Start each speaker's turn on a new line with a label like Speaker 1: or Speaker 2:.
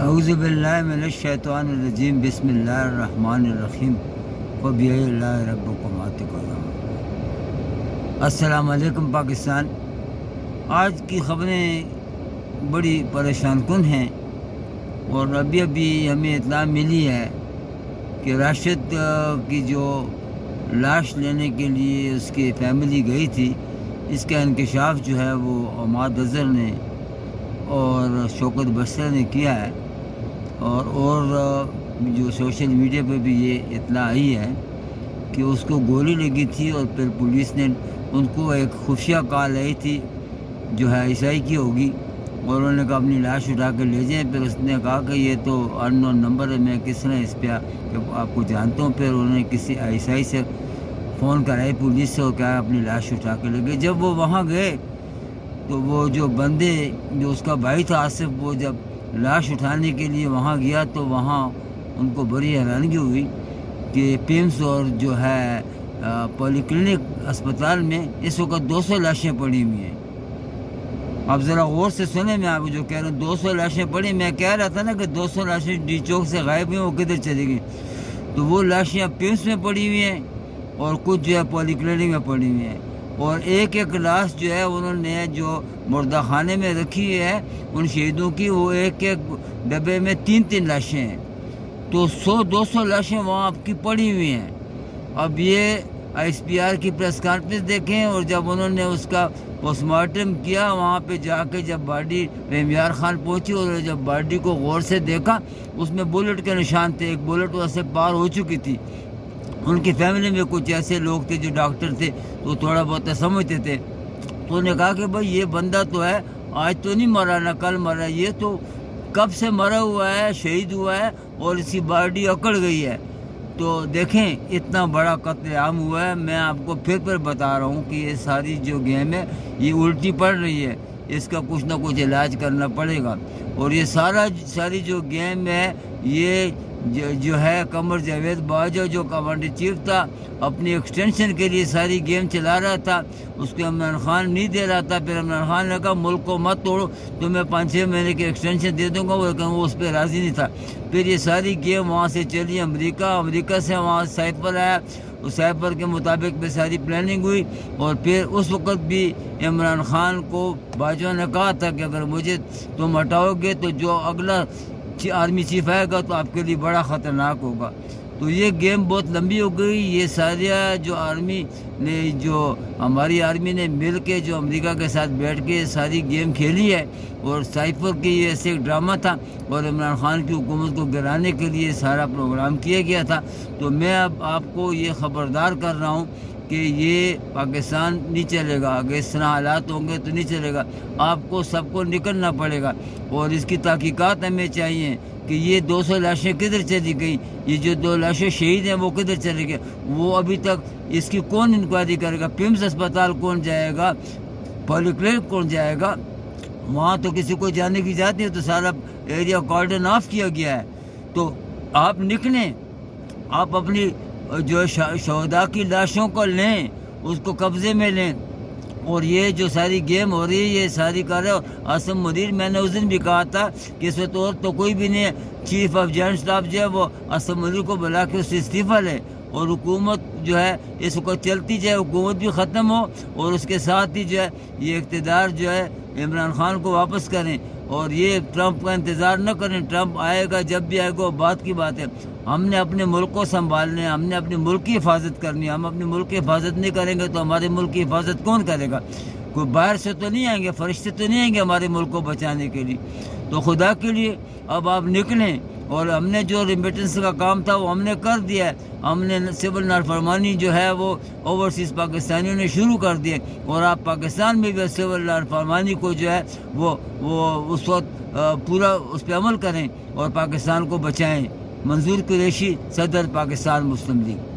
Speaker 1: اعوذ باللہ من الشیطان الرجیم بسم اللہ الرحمن الرحیم فبأي آلاء ربكما تکذبان۔ السلام علیکم پاکستان۔ آج کی خبریں بڑی پریشان کن ہیں اور ابھی ہمیں اطلاع ملی ہے کہ راشد کی جو لاش لینے کے لیے اس کی فیملی گئی تھی، اس کا انکشاف جو ہے وہ عماد اظہر نے اور شوکت بسر نے کیا ہے، اور جو سوشل میڈیا پہ بھی یہ اطلاع آئی ہے کہ اس کو گولی لگی تھی، اور پھر پولیس نے ان کو ایک خفیہ کال آئی تھی جو ہے عیسائی کی ہوگی، اور انہوں نے کہا اپنی لاش اٹھا کے لے جائیں۔ پھر اس نے کہا کہ یہ تو ان نون نمبر ہے، میں کس طرح اس پہ آپ کو جانتا ہوں۔ پھر انہوں نے کسی عیسائی سے فون کرائی پولیس سے، اور کہا اپنی لاش اٹھا کے لے گئے۔ جب وہ وہاں گئے تو وہ جو بندے جو اس کا بھائی تھا آصف، وہ جب لاش اٹھانے کے لیے وہاں گیا تو وہاں ان کو بڑی حیرانگی ہوئی کہ پیمز اور جو ہے پولی کلینک اسپتال میں اس وقت 200 لاشیں پڑی ہوئی ہیں۔ اب ذرا غور سے سنیں، میں آپ کو جو کہہ رہا ہوں، 200 لاشیں پڑی۔ میں کہہ رہا تھا نا کہ 200 لاشیں ڈی چوک سے غائب ہوئی، وہ کدھر چلی گئی؟ تو وہ لاشیں پیمز میں پڑی ہوئی ہیں اور کچھ جو ہے پولی کلینک میں پڑی ہوئی ہیں، اور ایک ایک لاش جو ہے انہوں نے جو مردہ خانے میں رکھی ہے ان شہیدوں کی، وہ ایک ایک ڈبے میں 3 لاشیں ہیں، تو 100-200 لاشیں وہاں آپ کی پڑی ہوئی ہیں۔ اب یہ ایس پی آر کی پریس کانفرنس دیکھیں، اور جب انہوں نے اس کا پوسٹ مارٹم کیا وہاں پہ جا کے، جب باڈی رحمیار خان پہنچی اور جب باڈی کو غور سے دیکھا، اس میں بلٹ کے نشان تھے، ایک بلٹ وہاں سے پار ہو چکی تھی۔ ان کی فیملی میں کچھ ایسے لوگ تھے جو ڈاکٹر تھے، تو تھوڑا بہت سمجھتے تھے، تو انہوں نے کہا کہ بھائی یہ بندہ تو ہے، آج تو نہیں مرا نہ کل مرا، یہ تو کب سے مرا ہوا ہے، شہید ہوا ہے، اور اس کی باڈی اکڑ گئی ہے۔ تو دیکھیں اتنا بڑا قتل عام ہوا ہے۔ میں آپ کو پھر بتا رہا ہوں کہ یہ ساری جو گیم ہے یہ الٹی پڑ رہی ہے، اس کا کچھ نہ کچھ علاج کرنا پڑے گا۔ اور یہ ساری جو گیم ہے، یہ جو ہے قمر جاوید باجوہ جو کمانڈر چیف تھا، اپنی ایکسٹینشن کے لیے ساری گیم چلا رہا تھا، اس کو عمران خان نہیں دے رہا تھا۔ پھر عمران خان نے کہا ملک کو مت توڑو، تو میں 5-6 مہینے کی ایکسٹینشن دے دوں گا، وہ اس پہ راضی نہیں تھا۔ پھر یہ ساری گیم وہاں سے چلی امریکہ سے وہاں سائفر آیا، اس سائفر کے مطابق بھی ساری پلاننگ ہوئی، اور پھر اس وقت بھی عمران خان کو باجوہ نے کہا تھا کہ اگر مجھے تم ہٹاؤ گے تو جو اگلا آرمی چیف آئے گا تو آپ کے لیے بڑا خطرناک ہوگا۔ تو یہ گیم بہت لمبی ہو گئی۔ یہ ساری جو آرمی نے، جو ہماری آرمی نے مل کے جو امریکہ کے ساتھ بیٹھ کے ساری گیم کھیلی ہے، اور سائفر کی یہ ایسے ایک ڈرامہ تھا، اور عمران خان کی حکومت کو گرانے کے لیے سارا پروگرام کیا گیا تھا۔ تو میں اب آپ کو یہ خبردار کر رہا ہوں کہ یہ پاکستان نہیں چلے گا، اگر اس طرح حالات ہوں گے تو نہیں چلے گا۔ آپ کو سب کو نکلنا پڑے گا، اور اس کی تحقیقات ہمیں چاہیے کہ یہ 200 لاشیں کدھر چلی گئی، یہ جو 2 لاشیں شہید ہیں وہ کدھر چلے گئے، وہ ابھی تک اس کی کون انکوائری کرے گا؟ پیمز اسپتال کون جائے گا؟ پولی کلینک کون جائے گا؟ وہاں تو کسی کو جانے کی اجازت نہیں ہے، تو سارا ایریا کارڈن آف کیا گیا ہے۔ تو آپ نکلیں، آپ اپنی جو شہداء کی لاشوں کو لیں، اس کو قبضے میں لیں، اور یہ جو ساری گیم ہو رہی ہے یہ ساری کر رہے ہو عاصم منیر۔ میں نے اس دن بھی کہا تھا کہ اس وقت اور تو کوئی بھی نہیں ہے، چیف آف جوائنٹ اسٹاف جو ہے وہ عاصم منیر کو بلا کے اس سے استعفیٰ لے، اور حکومت جو ہے اس وقت چلتی جائے، حکومت بھی ختم ہو، اور اس کے ساتھ ہی جو ہے یہ اقتدار جو ہے عمران خان کو واپس کریں، اور یہ ٹرمپ کا انتظار نہ کریں۔ ٹرمپ آئے گا جب بھی آئے گا، بات کی بات ہے۔ ہم نے اپنے ملک کو سنبھالنا ہے، ہم نے اپنے ملک کی حفاظت کرنی ہے۔ ہم اپنے ملک کی حفاظت نہیں کریں گے تو ہمارے ملک کی حفاظت کون کرے گا؟ کوئی باہر سے تو نہیں آئیں گے، فرشتے تو نہیں آئیں گے ہمارے ملک کو بچانے کے لیے۔ تو خدا کے لیے اب آپ نکلیں، اور ہم نے جو ریمیٹنس کا کام تھا وہ ہم نے کر دیا ہے۔ ہم نے سول نافرمانی جو ہے وہ اوورسیز پاکستانیوں نے شروع کر دیے، اور آپ پاکستان میں بھی سول نافرمانی کو جو ہے وہ اس وقت پورا اس پہ عمل کریں اور پاکستان کو بچائیں۔ منظور قریشی، صدر پاکستان مسلم لیگ۔